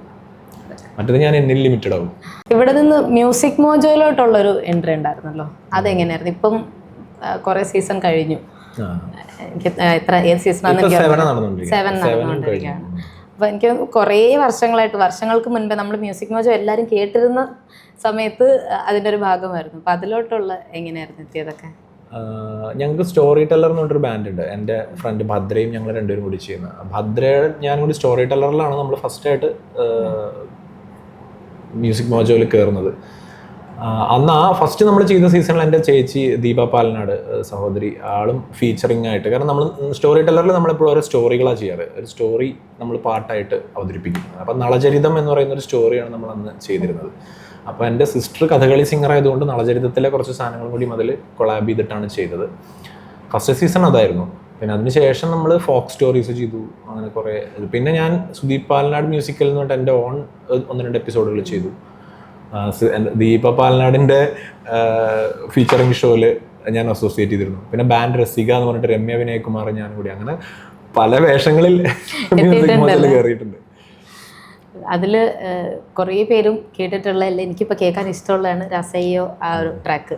മറ്റേത് ഞാൻ എന്നിൽ ലിമിറ്റഡ് ആവും. ഇവിടെ നിന്ന് മ്യൂസിക് മോജോയിലോട്ടുള്ളൊരു എൻട്രി ഉണ്ടായിരുന്നല്ലോ, അതെങ്ങനെയായിരുന്നു? ഇപ്പം കുറേ സീസൺ കഴിഞ്ഞു. ഏത് സീസണാണെന്ന് 7 നടന്നുകൊണ്ടിരിക്കുകയാണ്. അപ്പോൾ എനിക്ക് കുറേ വർഷങ്ങൾക്ക് മുൻപേ നമ്മൾ മ്യൂസിക് മോജോ എല്ലാവരും കേട്ടിരുന്ന സമയത്ത് അതിൻ്റെ ഒരു ഭാഗമായിരുന്നു. അപ്പോൾ അതിലോട്ടുള്ള എങ്ങനെയായിരുന്നു എത്തിയതൊക്കെ? ഞങ്ങൾക്ക് സ്റ്റോറി ടെല്ലർ എന്ന് പറഞ്ഞൊരു ബാൻഡ് ഉണ്ട്. എൻ്റെ ഫ്രണ്ട് ഭദ്രയും ഞങ്ങൾ രണ്ടുപേരും കൂടി ചെയ്യുന്ന. ഭദ്ര ഞാൻ കൂടി സ്റ്റോറി ടെല്ലറിലാണ് നമ്മൾ ഫസ്റ്റായിട്ട് മ്യൂസിക് മോജോയിൽ കയറുന്നത്. അന്ന് ഫസ്റ്റ് നമ്മൾ ചെയ്ത സീസണിൽ എൻ്റെ ചേച്ചി ദീപ പാലനാട് സഹോദരി, ആളും ഫീച്ചറിങ് ആയിട്ട്. കാരണം നമ്മൾ സ്റ്റോറി ടെല്ലറിൽ നമ്മളെപ്പോഴും ഓരോ സ്റ്റോറികളാണ് ചെയ്യാറ്. ഒരു സ്റ്റോറി നമ്മൾ പാട്ടായിട്ട് അവതരിപ്പിക്കുന്നത്. അപ്പം നളചരിതം എന്ന് പറയുന്നൊരു സ്റ്റോറിയാണ് നമ്മൾ അന്ന് ചെയ്തിരുന്നത്. അപ്പോൾ എൻ്റെ സിസ്റ്റർ കഥകളി സിംഗർ ആയതുകൊണ്ട് നളചരിതത്തിലെ കുറച്ച് സാധനങ്ങൾ കൂടി അതിൽ കൊളാബ് ചെയ്തിട്ടാണ് ചെയ്തത്. ഫസ്റ്റ് സീസൺ അതായിരുന്നു. പിന്നെ അതിനുശേഷം നമ്മൾ ഫോക്ക് സ്റ്റോറീസ് ചെയ്തു, അങ്ങനെ കുറേ. പിന്നെ ഞാൻ സുദീപ് പാലനാട് മ്യൂസിക്കൽ എന്ന് പറഞ്ഞിട്ട് എൻ്റെ ഓൺ 1-2 എപ്പിസോഡുകൾ ചെയ്തു. ദീപ പാലനാടിൻ്റെ ഫീച്ചറിങ് ഷോയിൽ ഞാൻ അസോസിയേറ്റ് ചെയ്തിരുന്നു. പിന്നെ ബാൻഡ് രസിക എന്ന് പറഞ്ഞിട്ട് രമ്യ വിനയകുമാർ ഞാനും കൂടി അങ്ങനെ പല വേഷങ്ങളിൽ മ്യൂസിക് മോജോയിൽ കയറിയിട്ടുണ്ട്. അതിൽ കുറേ പേരും കേട്ടിട്ടുള്ളതല്ല, എനിക്കിപ്പോൾ കേൾക്കാൻ ഇഷ്ടമുള്ളതാണ് രാസയ്യോ ആ ഒരു ട്രാക്ക്.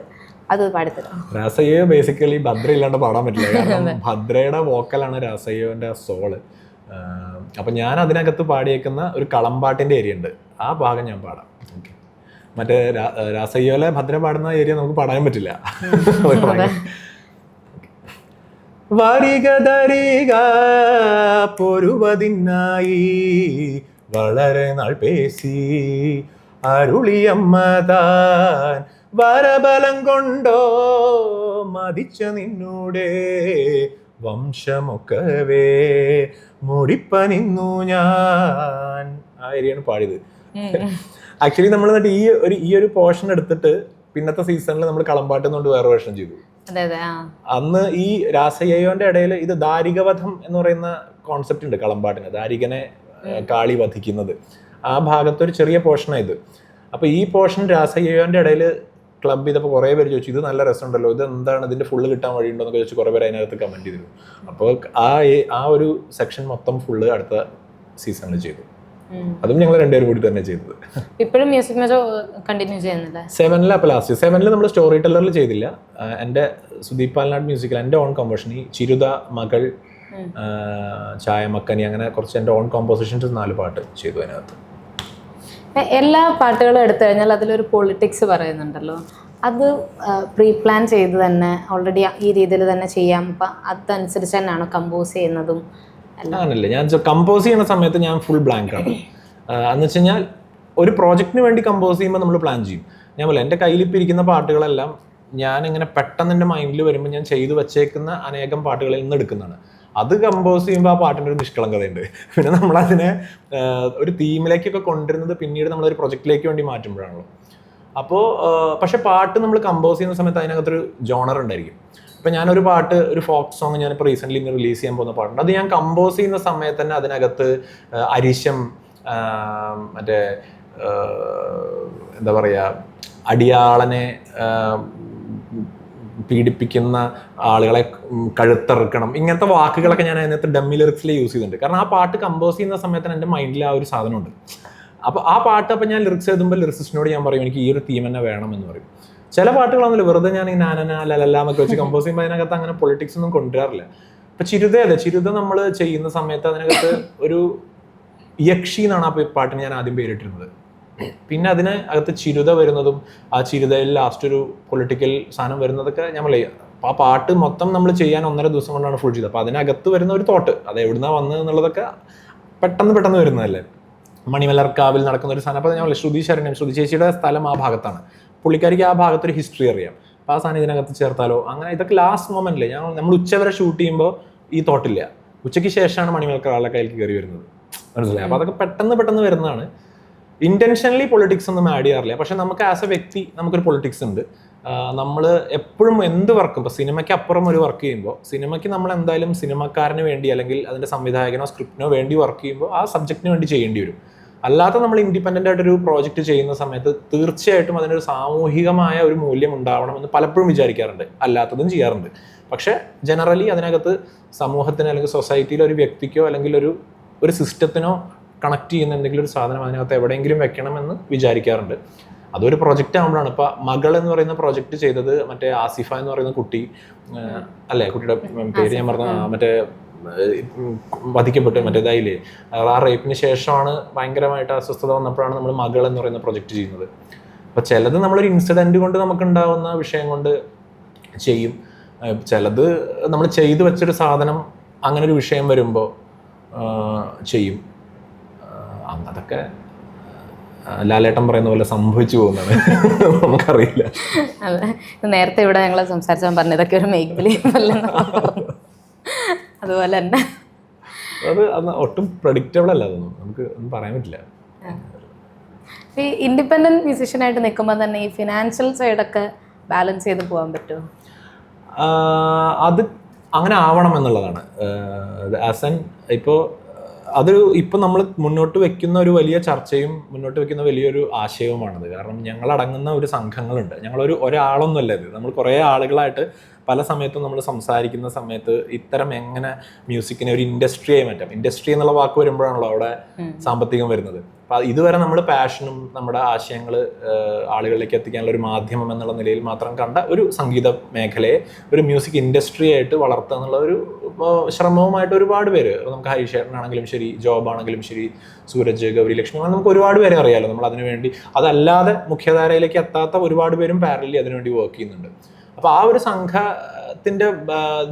അത് പാടിത്തരാം. രാസയ്യോ ബേസിക്കലി ഭദ്ര ഇല്ലാണ്ട് പാടാൻ പറ്റില്ല. കാരണം ഭദ്രയുടെ വോക്കലാണ് രാസയ്യോൻ്റെ സോള്. അപ്പം ഞാൻ അതിനകത്ത് പാടിയേക്കുന്ന ഒരു കളമ്പാട്ടിൻ്റെ ഏരിയ ഉണ്ട്, ആ ഭാഗം ഞാൻ പാടാം. ഓക്കെ, മറ്റേ രാസയ്യോലെ ഭദ്ര പാടുന്ന ഏരിയ നമുക്ക് പാടാൻ പറ്റില്ല. വരിക പൊരുവതിനായി വളരെ നാൾ പേശി അരുളിയമ്മതാൻ വരബലം കൊണ്ടോ മതിച്ച നിന്നൂടെ വംശമൊക്കവേ മുടിപ്പനിന്നു ഞാൻ. ആ ഏരിയയാണ് പാടിയത്. ആക്ച്വലി നമ്മൾ എന്നിട്ട് ഈ ഒരു പോർഷൻ എടുത്തിട്ട് പിന്നത്തെ സീസണിൽ നമ്മൾ കളമ്പാട്ട് എന്നുകൊണ്ട് വേറെ വേർഷൻ ചെയ്തു. അന്ന് ഈ രാസയ്യോന്റെ ഇടയിൽ ഇത് ദാരികവധം എന്ന് പറയുന്ന കോൺസെപ്റ്റ് ഉണ്ട് കളമ്പാട്ടിന്, ദാരികനെ കാളി വധിക്കുന്നത്. ആ ഭാഗത്തൊരു ചെറിയ പോർഷനാണ് ഇത്. അപ്പോൾ ഈ പോർഷൻ രാസയ്യോന്റെ ഇടയിൽ ക്ലബ് ചെയ്തപ്പോൾ കുറേ പേര് ചോദിച്ചു, ഇത് നല്ല രസമുണ്ടല്ലോ, ഇത് എന്താണ്, ഇതിന്റെ ഫുള്ള് കിട്ടാൻ വഴിയുണ്ടോ എന്നൊക്കെ ചോദിച്ചു കുറേ പേര് അതിനകത്ത് കമന്റ് ചെയ്തിരുന്നു. അപ്പോൾ ആ ഒരു സെക്ഷൻ മൊത്തം ഫുള്ള് അടുത്ത സീസണിൽ ചെയ്തു. അതും ഞങ്ങൾ രണ്ടുപേരും കൂടി തന്നെ ചെയ്തത്. ഇപ്പോഴും മ്യൂസിക് മോജോ കണ്ടിന്യൂ ചെയ്യുന്നില്ല. 7 അപ്പോൾ ലാസ്റ്റ് 7 നമ്മൾ സ്റ്റോറി ടെല്ലറിൽ ചെയ്തില്ല. എൻ്റെ സുദീപ് പാലനാട് മ്യൂസിക്കൽ എൻ്റെ ഓൺ കമ്പോസിഷൻ, ഈ ചിരുത, മകൾ, ചായമക്കനി, അങ്ങനെ കുറച്ച് എൻ്റെ ഓൺ കോമ്പോസിഷൻസ് 4 പാട്ട് ചെയ്തു അതിനകത്ത്. എല്ലാ പാട്ടുകളും എടുത്തു കഴിഞ്ഞാൽ അതിലൊരു പൊളിറ്റിക്സ് പറയുന്നുണ്ടല്ലോ, അത് പ്രീ പ്ലാൻ ചെയ്ത് തന്നെ ഓൾറെഡി ഈ രീതിയിൽ തന്നെ ചെയ്യാം, അപ്പം അതനുസരിച്ച് തന്നെയാണോ കമ്പോസ് ചെയ്യുന്നതും? അങ്ങനല്ലേ, ഞാൻ കമ്പോസ് ചെയ്യുന്ന സമയത്ത് ഞാൻ ഫുൾ ബ്ലാങ്ക് ആണ്. എന്ന് വെച്ച് കഴിഞ്ഞാൽ ഒരു പ്രോജക്റ്റിന് വേണ്ടി കമ്പോസ് ചെയ്യുമ്പോൾ നമ്മൾ പ്ലാൻ ചെയ്യും. ഞാൻ പോലെ എൻ്റെ കയ്യിലിപ്പോൾ ഇരിക്കുന്ന പാട്ടുകളെല്ലാം ഞാനിങ്ങനെ പെട്ടെന്ന് എൻ്റെ മൈൻഡിൽ വരുമ്പോൾ ഞാൻ ചെയ്തു വെച്ചേക്കുന്ന അനേകം പാട്ടുകളിൽ നിന്ന് എടുക്കുന്നതാണ്. അത് കമ്പോസ് ചെയ്യുമ്പോൾ ആ പാട്ടിൻ്റെ ഒരു നിഷ്കളങ്കതയുണ്ട്. പിന്നെ നമ്മളതിനെ ഒരു തീമിലേക്കൊക്കെ കൊണ്ടുവരുന്നത് പിന്നീട് നമ്മളൊരു പ്രൊജക്റ്റിലേക്ക് വേണ്ടി മാറ്റുമ്പോഴാണല്ലോ. അപ്പോൾ പക്ഷെ പാട്ട് നമ്മൾ കമ്പോസ് ചെയ്യുന്ന സമയത്ത് അതിനകത്തൊരു ജോണർ ഉണ്ടായിരിക്കും. ഇപ്പം ഞാനൊരു പാട്ട്, ഒരു ഫോക്ക് സോങ് ഞാനിപ്പോൾ റീസെൻ്റ്ലി ഇങ്ങനെ റിലീസ് ചെയ്യാൻ പോകുന്ന പാട്ടുണ്ട്, അത് ഞാൻ കമ്പോസ് ചെയ്യുന്ന സമയത്ത് തന്നെ അതിനകത്ത് അരിശം, മറ്റേ എന്താ പറയുക, അടിയാളനെ പീഡിപ്പിക്കുന്ന ആളുകളെ കഴുത്തറുക്കണം, ഇങ്ങനത്തെ വാക്കുകളൊക്കെ ഞാൻ അതിനകത്ത് ഡമ്മി ലിറിക്സിൽ യൂസ് ചെയ്തിട്ടുണ്ട്. കാരണം ആ പാട്ട് കമ്പോസ് ചെയ്യുന്ന സമയത്ത് എൻ്റെ മൈൻഡിൽ ആ ഒരു സാധനമുണ്ട്. അപ്പോൾ ആ പാട്ട് അപ്പം ഞാൻ ലിറിക്സ് എഴുതുമ്പോൾ ലിറിക്സിസ്റ്റിനോട് ഞാൻ പറയും എനിക്ക് ഈ ഒരു തീം തന്നെ വേണം എന്ന് പറയും. ചില പാട്ടുകളൊന്നുമില്ല, വെറുതെ ഞാൻ ഈ നാനന ലലല്ല എന്നൊക്കെ വെച്ച് കമ്പോസ് ചെയ്യുമ്പോൾ അതിനകത്ത് അങ്ങനെ പൊളിറ്റിക്സ് ഒന്നും കൊണ്ടുവരാറില്ല. ഇപ്പം ചിരുത നമ്മൾ ചെയ്യുന്ന സമയത്ത് അതിനകത്ത് ഒരു യക്ഷി എന്നാണ് ആ പാട്ടിന് ഞാൻ ആദ്യം പേരിട്ടിരുന്നത്. പിന്നെ അതിന് അകത്ത് ചിരുത വരുന്നതും ആ ചിരുതയിൽ ലാസ്റ്റ് ഒരു പൊളിറ്റിക്കൽ സാധനം വരുന്നതൊക്കെ നമ്മൾ അപ്പോൾ ആ പാട്ട് മൊത്തം നമ്മൾ ചെയ്യാൻ 1.5 ദിവസം കൊണ്ടാണ് ഫുൾ ചെയ്തത്. അപ്പോൾ അതിനകത്ത് വരുന്ന ഒരു തോട്ട് അത് എവിടുന്നാണ് വന്നത് എന്നുള്ളതൊക്കെ പെട്ടെന്ന് വരുന്നതല്ലേ. മണിമലർക്കാവിൽ നടക്കുന്ന ഒരു സാധനം. അപ്പോൾ ഞാൻ ശ്രുതി ചേച്ചിയുടെ സ്ഥലം ആ ഭാഗത്താണ്, പുള്ളിക്കാരിക്ക് ആ ഭാഗത്തൊരു ഹിസ്റ്ററി അറിയാം. അപ്പോൾ ആ സാധനം ഇതിനകത്ത് ചേർത്താലോ, അങ്ങനെ ഇതൊക്കെ ലാസ്റ്റ് മൊമെന്റിൽ നമ്മൾ ഉച്ചവരെ ഷൂട്ട് ചെയ്യുമ്പോൾ ഈ തോട്ടില്ല, ഉച്ചയ്ക്ക് ശേഷമാണ് മണിമലർക്കാവിലെ കയ്യിലേക്ക് കയറി വരുന്നത്, മനസ്സിലായി. അപ്പോൾ അതൊക്കെ പെട്ടെന്ന് വരുന്നതാണ്. ഇന്റൻഷനലി പൊളിറ്റിക്സ് ഒന്നും ആഡ് ചെയ്യാറില്ല. പക്ഷെ നമുക്ക് ആസ് എ വ്യക്തി നമുക്കൊരു പൊളിറ്റിക്സ് ഉണ്ട്. നമ്മൾ എപ്പോഴും എന്ത് വർക്കും, ഇപ്പോൾ സിനിമയ്ക്ക് അപ്പുറം ഒരു വർക്ക് ചെയ്യുമ്പോൾ സിനിമയ്ക്ക് നമ്മൾ എന്തായാലും സിനിമക്കാരന് വേണ്ടി അല്ലെങ്കിൽ അതിൻ്റെ സംവിധായകനോ സ്ക്രിപ്റ്റിനോ വേണ്ടി വർക്ക് ചെയ്യുമ്പോൾ ആ സബ്ജക്റ്റിന് വേണ്ടി ചെയ്യേണ്ടി വരും. അല്ലാതെ നമ്മൾ ഇൻഡിപെൻഡൻ്റ് ആയിട്ടൊരു പ്രോജക്റ്റ് ചെയ്യുന്ന സമയത്ത് തീർച്ചയായിട്ടും അതിനൊരു സാമൂഹികമായ ഒരു മൂല്യം ഉണ്ടാവണമെന്ന് പലപ്പോഴും വിചാരിക്കാറുണ്ട്, അല്ലാത്തതും ചെയ്യാറുണ്ട്. പക്ഷേ ജനറലി അതിനകത്ത് സമൂഹത്തിന് അല്ലെങ്കിൽ സൊസൈറ്റിയിലെ ഒരു വ്യക്തിക്കോ അല്ലെങ്കിൽ ഒരു സിസ്റ്റത്തിനോ കണക്ട് ചെയ്യുന്ന എന്തെങ്കിലും ഒരു സാധനം അതിനകത്ത് എവിടെയെങ്കിലും വെക്കണമെന്ന് വിചാരിക്കാറുണ്ട്. അതൊരു പ്രൊജക്റ്റ് ആകുമ്പോഴാണ്. ഇപ്പം മകൾ എന്ന് പറയുന്ന പ്രൊജക്റ്റ് ചെയ്തത് മറ്റേ ആസിഫ എന്ന് പറയുന്ന കുട്ടി അല്ലേ, കുട്ടിയുടെ പേര് ഞാൻ പറഞ്ഞ മറ്റേ വധിക്കപ്പെട്ടു മറ്റേതായില്ലേ, ആ റേപ്പിന് ശേഷമാണ് ഭയങ്കരമായിട്ട് അസ്വസ്ഥത വന്നപ്പോഴാണ് നമ്മൾ മകൾ എന്ന് പറയുന്ന പ്രൊജക്റ്റ് ചെയ്യുന്നത്. അപ്പോൾ ചിലത് നമ്മളൊരു ഇൻസിഡൻറ്റ് കൊണ്ട് നമുക്കുണ്ടാവുന്ന വിഷയം കൊണ്ട് ചെയ്യും, ചിലത് നമ്മൾ ചെയ്തു വെച്ചൊരു സാധനം അങ്ങനെ ഒരു വിഷയം വരുമ്പോൾ ചെയ്യും. അതൊക്കെ ലാലേട്ടൻ പറയുന്ന പോലെ സംഭവിച്ചു പോകുന്നത് നമുക്കറിയില്ല. അതെ, നേരത്തെ ഇവിടെ ഞങ്ങൾ സംസാരിച്ചാൽ പറഞ്ഞു ഇതൊക്കെ ഒരു മേക്ക് ബിലീവ് അല്ലെന്ന്. അതുപോലെ തന്നെ അത് ഒട്ടും പ്രഡിക്റ്റബിൾ അല്ല, അതൊന്നും നമുക്ക് ഒന്നും പറയാൻ പറ്റില്ല. ഈ ഇൻഡിപെൻഡന്റ് മ്യൂസിഷ്യനായിട്ട് നിൽക്കുമ്പോൾ തന്നെ ഈ ഫിനാൻഷ്യൽ സൈഡൊക്കെ ബാലൻസ് ചെയ്ത് പോകാൻ പറ്റുമോ? അത് അങ്ങനെ ആവണം എന്നുള്ളതാണ്. ആസ് എൻ ഇപ്പോൾ ഇപ്പം നമ്മൾ മുന്നോട്ട് വെക്കുന്ന ഒരു വലിയ ചർച്ചയും മുന്നോട്ട് വെക്കുന്ന വലിയൊരു ആശയവുമാണത്. കാരണം ഞങ്ങളടങ്ങുന്ന ഒരു സംഘങ്ങളുണ്ട്, ഒരാളൊന്നുമല്ല ഇത്, നമ്മൾ കുറേ ആളുകളായിട്ട് പല സമയത്തും നമ്മൾ സംസാരിക്കുന്ന സമയത്ത് ഇത്തരം എങ്ങനെ മ്യൂസിക്കിനെ ഒരു ഇൻഡസ്ട്രിയായി മാറ്റാം. ഇൻഡസ്ട്രി എന്നുള്ള വാക്ക് വരുമ്പോഴാണല്ലോ അവിടെ സാമ്പത്തികം വരുന്നത്. അപ്പം ഇതുവരെ നമ്മൾ പാഷനും നമ്മുടെ ആശയങ്ങൾ ആളുകളിലേക്ക് എത്തിക്കാനുള്ള ഒരു മാധ്യമം എന്നുള്ള നിലയിൽ മാത്രം കണ്ട ഒരു സംഗീത മേഖലയെ ഒരു മ്യൂസിക് ഇൻഡസ്ട്രി ആയിട്ട് വളർത്തുക എന്നുള്ള ഒരു ശ്രമവുമായിട്ട് ഒരുപാട് പേര്, നമുക്ക് ഹരിശേഖരനാണെങ്കിലും ശരി, ജോബ് ആണെങ്കിലും ശരി, സൂരജ്, ഗൗരി ലക്ഷ്മി, നമുക്ക് ഒരുപാട് പേരെ അറിയാമല്ലോ. നമ്മൾ അതിനുവേണ്ടി അതല്ലാതെ മുഖ്യധാരയിലേക്ക് എത്താത്ത ഒരുപാട് പേരും പാരലി അതിനുവേണ്ടി വർക്ക് ചെയ്യുന്നുണ്ട്. അപ്പോൾ ആ ഒരു സംഘത്തിൻ്റെ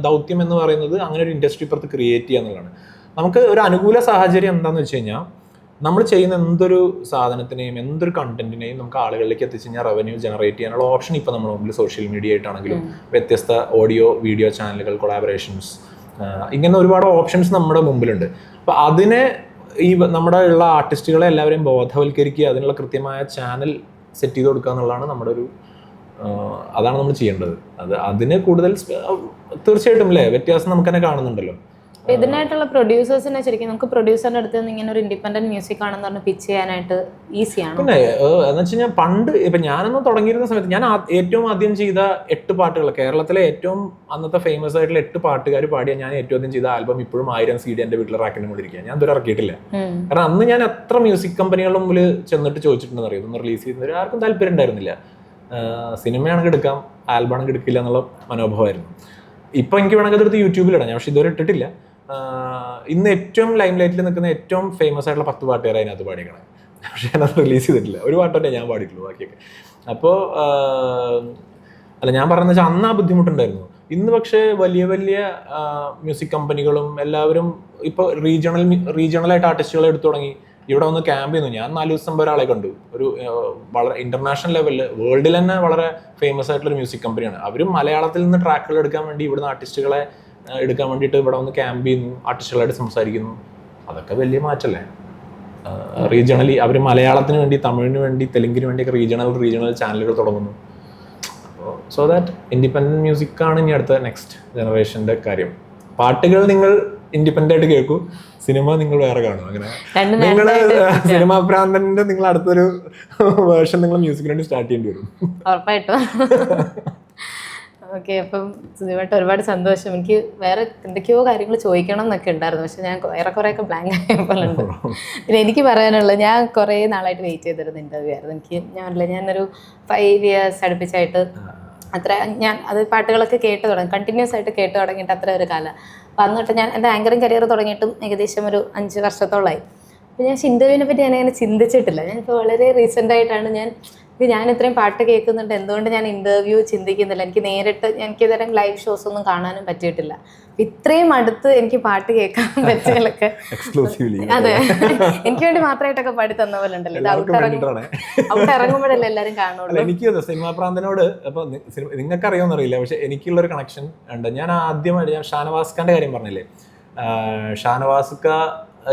ദൗത്യം എന്ന് പറയുന്നത് അങ്ങനെ ഒരു ഇൻഡസ്ട്രി പുറത്ത് ക്രിയേറ്റ് ചെയ്യുക എന്നുള്ളതാണ്. നമുക്ക് ഒരു അനുകൂല സാഹചര്യം എന്താണെന്ന് വെച്ച് കഴിഞ്ഞാൽ നമ്മൾ ചെയ്യുന്ന എന്തൊരു സാധനത്തിനെയും എന്തൊരു കണ്ടന്റിനെയും നമുക്ക് ആളുകളിലേക്ക് എത്തിച്ച് കഴിഞ്ഞാൽ റവന്യൂ ജനറേറ്റ് ചെയ്യാനുള്ള ഓപ്ഷൻ ഇപ്പോൾ നമ്മുടെ മുമ്പിൽ സോഷ്യൽ മീഡിയ ആയിട്ടാണെങ്കിലും വ്യത്യസ്ത ഓഡിയോ വീഡിയോ ചാനലുകൾ, കൊളാബറേഷൻസ്, ഇങ്ങനെ ഒരുപാട് ഓപ്ഷൻസ് നമ്മുടെ മുമ്പിലുണ്ട്. അപ്പോൾ അതിനെ നമ്മുടെ ഉള്ള ആർട്ടിസ്റ്റുകളെ എല്ലാവരെയും ബോധവൽക്കരിക്കുക, അതിനുള്ള കൃത്യമായ ചാനൽ സെറ്റ് ചെയ്ത് കൊടുക്കുക എന്നുള്ളതാണ് നമ്മുടെ അതാണ് നമ്മൾ ചെയ്യേണ്ടത്. അതിന് കൂടുതൽ തീർച്ചയായിട്ടും അല്ലേ വ്യത്യാസം നമുക്ക് തന്നെ കാണുന്നുണ്ടല്ലോ. ഇതിനായിട്ടുള്ള പ്രൊഡ്യൂസേഴ്സിനെ ശരിക്കും നമുക്ക് പ്രൊഡ്യൂസറിന്റെ അടുത്ത് നിന്ന് ഇങ്ങനെ ഒരു ഇൻഡിപെൻഡന്റ് മ്യൂസിക് ആണെന്ന് പറഞ്ഞ് പിച്ച് ചെയ്യാനായിട്ട് ഈസിയാണ്. പിന്നെ എന്ന് വെച്ച് കഴിഞ്ഞാൽ പണ്ട് ഇപ്പം ഞാനൊന്ന് തുടങ്ങിയിരുന്ന സമയത്ത് ഞാൻ ഏറ്റവും ആദ്യം ചെയ്ത 8 പാട്ടുകൾ, കേരളത്തിലെ ഏറ്റവും അന്നത്തെ ഫേമസ് ആയിട്ടുള്ള 8 പാട്ടുകാർ പാടിയ ഞാൻ ഏറ്റവും ആദ്യം ചെയ്ത ആൽബം ഇപ്പോഴും 1000 CD എൻ്റെ വീട്ടിൽ റാക്കിൻ്റെ മുകളിൽ ഇരിക്കുക. ഞാൻ ഇതുവരെ ഇറക്കിയിട്ടില്ല. കാരണം അന്ന് ഞാൻ എത്ര മ്യൂസിക് കമ്പനികളുടെ മുമ്പിൽ ചെന്നിട്ട് ചോദിച്ചിട്ടുണ്ടെന്ന് അറിയാം, ഇതൊന്ന് റിലീസ് ചെയ്യുന്നവർ ആർക്കും താല്പര്യം ഉണ്ടായിരുന്നില്ല. സിനിമയാണെങ്കിൽ എടുക്കാം, ആൽബമാണെങ്കിൽ എടുക്കില്ല എന്നുള്ള മനോഭാവമായിരുന്നു. ഇപ്പം എനിക്ക് വേണമെങ്കിൽ അതെടുത്ത് യൂട്യൂബിലിടാം, ഞാൻ പക്ഷെ ഇതുവരെ ഇട്ടിട്ടില്ല. ഇന്ന് ഏറ്റവും ലൈം ലൈറ്റിൽ നിൽക്കുന്ന ഏറ്റവും ഫേമസ് ആയിട്ടുള്ള 10 പാട്ടുകാരെ അതിനകത്ത് പാടിക്കണേ, പക്ഷെ അതിനകത്ത് റിലീസ് ചെയ്തിട്ടില്ല. ഒരു പാട്ടേ ഞാൻ പാടിയിട്ടുള്ളൂ, ബാക്കിയൊക്കെ. അപ്പോൾ അല്ല, ഞാൻ പറയുന്നത് വെച്ചാൽ അന്ന് ആ ബുദ്ധിമുട്ടുണ്ടായിരുന്നു. ഇന്ന് പക്ഷേ വലിയ വലിയ മ്യൂസിക് കമ്പനികളും എല്ലാവരും ഇപ്പോൾ റീജിയണലായിട്ട് ആർട്ടിസ്റ്റുകളെ എടുത്തു തുടങ്ങി. ഇവിടെ വന്ന് ക്യാമ്പ് ചെയ്യുന്നു. ഞാൻ 4 ദിവസം ഒരാളെ കണ്ടു. ഒരു വളരെ ഇന്റർനാഷണൽ ലെവലിൽ വേൾഡിൽ തന്നെ വളരെ ഫേമസ് ആയിട്ടുള്ളൊരു മ്യൂസിക് കമ്പനിയാണ്. അവരും മലയാളത്തിൽ നിന്ന് ട്രാക്കുകൾ എടുക്കാൻ വേണ്ടി ഇവിടുന്ന് ആർട്ടിസ്റ്റുകളെ എടുക്കാൻ വേണ്ടിയിട്ട് ഇവിടെ വന്ന് ക്യാമ്പ് ചെയ്യുന്നു, ആർട്ടിസ്റ്റുകളായിട്ട് സംസാരിക്കുന്നു. അതൊക്കെ വലിയ മാറ്റമല്ലേ. റീജിയണലി അവർ മലയാളത്തിന് വേണ്ടി, തമിഴിന് വേണ്ടി, തെലുങ്കിന് വേണ്ടിയൊക്കെ റീജിയണൽ ചാനലുകൾ തുടങ്ങുന്നു. അപ്പോൾ സോ ദാറ്റ് ഇൻഡിപെൻഡൻറ്റ് മ്യൂസിക്കാണ് ഇനി അടുത്ത നെക്സ്റ്റ് ജനറേഷൻ്റെ കാര്യം. പാട്ടുകൾ നിങ്ങൾ ഇൻഡിപെൻഡൻ്റ് ആയിട്ട് കേൾക്കൂ, സിനിമ നിങ്ങൾ വേറെ കാണും. അങ്ങനെ നിങ്ങൾ സിനിമാ പ്രാന്തന്റെ നിങ്ങൾ അടുത്തൊരു വേർഷൻ നിങ്ങൾ മ്യൂസിക്കിന് വേണ്ടി സ്റ്റാർട്ട് ചെയ്യേണ്ടി വരും. ഉറപ്പായിട്ടും. ഓക്കെ, അപ്പം സുധിമായിട്ട് ഒരുപാട് സന്തോഷം. എനിക്ക് വേറെ എന്തൊക്കെയോ കാര്യങ്ങൾ ചോദിക്കണം എന്നൊക്കെ ഉണ്ടായിരുന്നു, പക്ഷെ ഞാൻ ഏറെക്കുറെയൊക്കെ ബ്ലാങ്ക് ആയപ്പോഴുണ്ട്. പിന്നെ എനിക്ക് പറയാനുള്ളത്, ഞാൻ കുറേ നാളായിട്ട് വെയിറ്റ് ചെയ്തിരുന്ന ഇൻ്റർവ്യൂ ആയിരുന്നു. ഞാനൊരു 5 years അടുപ്പിച്ചായിട്ട് അത്ര അത് പാട്ടുകളൊക്കെ കേട്ട് തുടങ്ങി, കണ്ടിന്യൂസ് ആയിട്ട് കേട്ട് തുടങ്ങിയിട്ട് അത്ര ഒരു കാലം. അപ്പം അന്നിട്ട് ഞാൻ എൻ്റെ ആങ്കറിങ് കരിയർ തുടങ്ങിയിട്ടും ഏകദേശം ഒരു 5 വർഷത്തോളമായി. അപ്പോൾ ഞാൻ ഇൻ്റർവ്യൂവിനെ പറ്റി ഞാനങ്ങനെ ചിന്തിച്ചിട്ടില്ല. ഞാനിപ്പോൾ വളരെ റീസെൻ്റ് ആയിട്ടാണ് ഞാൻ ഇത്രയും പാട്ട് കേൾക്കുന്നുണ്ട്, എന്തുകൊണ്ട് ഞാൻ ഇൻ്റർവ്യൂ ചിന്തിക്കുന്നില്ല. എനിക്കിതരം ലൈവ് ഷോസ് ഒന്നും കാണാനും പറ്റിയിട്ടില്ല. ഇത്രയും അടുത്ത് എനിക്ക് പാട്ട് കേൾക്കാൻ പറ്റിയാലൊക്കെ അതെ, എനിക്ക് വേണ്ടി മാത്രമായിട്ടൊക്കെ പാടി തന്ന പോലെ ഉണ്ടല്ലോ. ഇത് ഔട്ട് ഇറങ്ങുമ്പോഴല്ലേ എല്ലാവരും കാണുള്ളൂ. എനിക്ക് സിനിമാ പ്രാന്തനോട് അപ്പൊ നിങ്ങൾക്ക് അറിയാമെന്നറിയില്ല, പക്ഷെ എനിക്കുള്ളൊരു കണക്ഷൻ ഉണ്ട്. ഞാൻ ഷാനവാസ് ഖാന്റെ കാര്യം പറഞ്ഞില്ലേ, ഷാനവാസ് ഖാ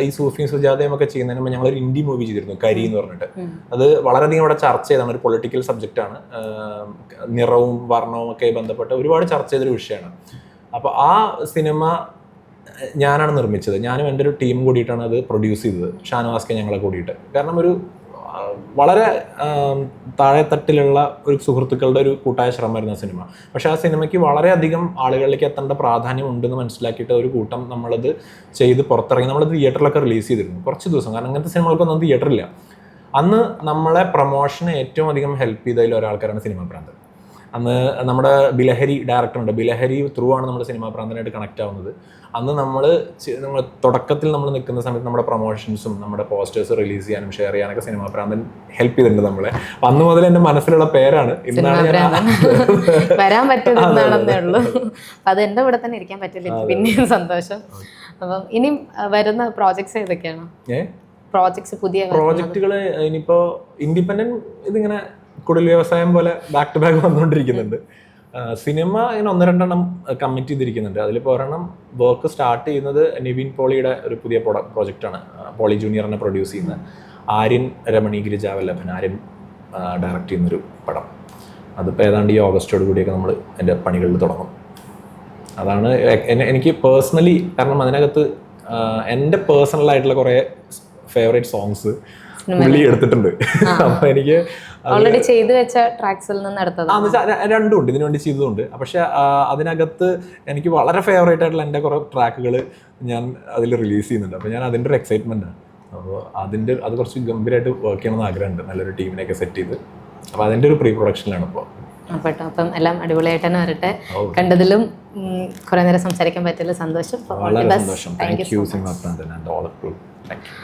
ഈ സൂഫിയും സുജാതയും ഒക്കെ ചെയ്യുന്നതിന് മുമ്പ് ഞങ്ങളൊരു ഇന്ത്യ മൂവി ചെയ്തിരുന്നു, കരി എന്ന് പറഞ്ഞിട്ട്. അത് വളരെയധികം ഇവിടെ ചർച്ച ചെയ്താണ്, ഒരു പൊളിറ്റിക്കൽ സബ്ജക്റ്റാണ്. നിറവും വർണ്ണവും ഒക്കെ ബന്ധപ്പെട്ട് ഒരുപാട് ചർച്ച ചെയ്തൊരു വിഷയമാണ്. അപ്പോൾ ആ സിനിമ ഞാനാണ് നിർമ്മിച്ചത്. ഞാനും എൻ്റെ ഒരു ടീം കൂടിയിട്ടാണ് അത് പ്രൊഡ്യൂസ് ചെയ്തത്, ഷാനവാസ് ഖാൻ ഞങ്ങളെ കൂടിയിട്ട്. കാരണം വളരെ താഴെത്തട്ടിലുള്ള ഒരു സുഹൃത്തുക്കളുടെ ഒരു കൂട്ടായ ശ്രമമായിരുന്നു ആ സിനിമ. പക്ഷെ ആ സിനിമയ്ക്ക് വളരെയധികം ആളുകളിലേക്ക് എത്തേണ്ട പ്രാധാന്യം ഉണ്ടെന്ന് മനസ്സിലാക്കിയിട്ട് ഒരു കൂട്ടം നമ്മളത് ചെയ്ത് പുറത്തിറങ്ങി. നമ്മളത് തിയേറ്ററിലൊക്കെ റിലീസ് ചെയ്തിരുന്നു കുറച്ച് ദിവസം, കാരണം അങ്ങനത്തെ സിനിമകൾക്കൊന്നും തിയേറ്ററില്ല. അന്ന് നമ്മളെ പ്രൊമോഷന് ഏറ്റവും അധികം ഹെൽപ്പ് ചെയ്തതിൽ ഒരാൾക്കാരാണ് സിനിമാ പ്രാന്തൻ. അന്ന് നമ്മുടെ ബിലഹരി ഡയറക്ടറുണ്ട്, ബിലഹരി ത്രൂ ആണ് നമ്മുടെ സിനിമാ പ്രാന്തനായിട്ട് കണക്ട് ആവുന്നത്. അന്ന് നമ്മൾ തുടക്കത്തിൽ നമ്മൾ നിൽക്കുന്ന സമയത്ത് നമ്മുടെ പ്രൊമോഷൻസും നമ്മുടെ പോസ്റ്റേഴ്സ് റിലീസ് ചെയ്യാനും ഷെയർ ചെയ്യാനൊക്കെ സിനിമാ പ്രാന്തൻ ഹെൽപ്പ് ചെയ്തിട്ടുണ്ട് നമ്മളെ. അപ്പം അന്ന് മുതൽ എൻ്റെ മനസ്സിലുള്ള പേരാണ്. ഇന്നാണ് വരാൻ പറ്റുന്നതാണെന്നേ ഉള്ളൂ. അത് എൻ്റെ കൂടെ തന്നെ ഇരിക്കാൻ പറ്റില്ല, പിന്നെയും സന്തോഷം. അപ്പം ഇനി വരുന്ന പ്രോജക്ട്സ് ഏതൊക്കെയാണ്? പുതിയ പ്രോജക്റ്റുകൾ ഇനിയിപ്പോൾ ഇൻഡിപെൻഡന്റ് ഇതിങ്ങനെ കുടിൽ വ്യവസായം പോലെ ബാക്ക് ടു ബാക്ക് വന്നുകൊണ്ടിരിക്കുന്നുണ്ട്. സിനിമ ഇങ്ങനെ 1-2 കമ്മിറ്റ് ചെയ്തിരിക്കുന്നുണ്ട്. അതിലിപ്പോൾ ഒരെണ്ണം വർക്ക് സ്റ്റാർട്ട് ചെയ്യുന്നത് നിവിൻ പോളിയുടെ ഒരു പുതിയ പ്രോജക്റ്റാണ്. പോളി ജൂനിയറിനെ പ്രൊഡ്യൂസ് ചെയ്യുന്ന ആര്യൻ രമണി ഗിരിജാവല്ലഭൻ ആര്യൻ ഡയറക്റ്റ് ചെയ്യുന്നൊരു പടം. അതിപ്പോൾ ഏതാണ്ട് ഈ ഓഗസ്റ്റോട് കൂടിയൊക്കെ നമ്മൾ എൻ്റെ പണികളിൽ തുടങ്ങും. അതാണ് എനിക്ക് പേഴ്സണലി, കാരണം അതിനകത്ത് എൻ്റെ പേഴ്സണലായിട്ടുള്ള കുറേ ഫേവറേറ്റ് സോങ്സ് പുള്ളി എടുത്തിട്ടുണ്ട്. അപ്പൊ എനിക്ക് ഓൾറെഡി ചെയ്തു വെച്ച ട്രാക്സിൽ നിന്ന് എടുത്തതാണ്. രണ്ടും ഉണ്ട്, ഇതിനു വേണ്ടി ചെയ്തതുണ്ട്. പക്ഷെ അതിനകത്ത് എനിക്ക് വളരെ ഫേവറേറ്റ് ആയിട്ടുള്ള എൻ്റെ കുറേ ട്രാക്കുകൾ ഞാൻ അതിൽ റിലീസ് ചെയ്യുന്നുണ്ട്. അപ്പോൾ ഞാൻ അതിൻ്റെ ഒരു എക്സൈറ്റ്മെൻ്റ് ആണ്. അപ്പോൾ അത് കുറച്ച് ഗംഭീരമായിട്ട് വർക്ക് ചെയ്യണമെന്ന് ആഗ്രഹമുണ്ട്, നല്ലൊരു ടീമിനെയൊക്കെ സെറ്റ് ചെയ്ത്. അപ്പോൾ അതിൻ്റെ ഒരു പ്രീ പ്രൊഡക്ഷനിലാണ് ഇപ്പോൾ. അപ്പം എല്ലാം അടിപൊളിയായിട്ട് തന്നെ വരട്ടെ. കണ്ടതിലും കുറേ നേരം സംസാരിക്കാൻ പറ്റില്ല, സന്തോഷം. വളരെ സന്തോഷം. Thank you Cinema Pranthan and all of you. Thank U.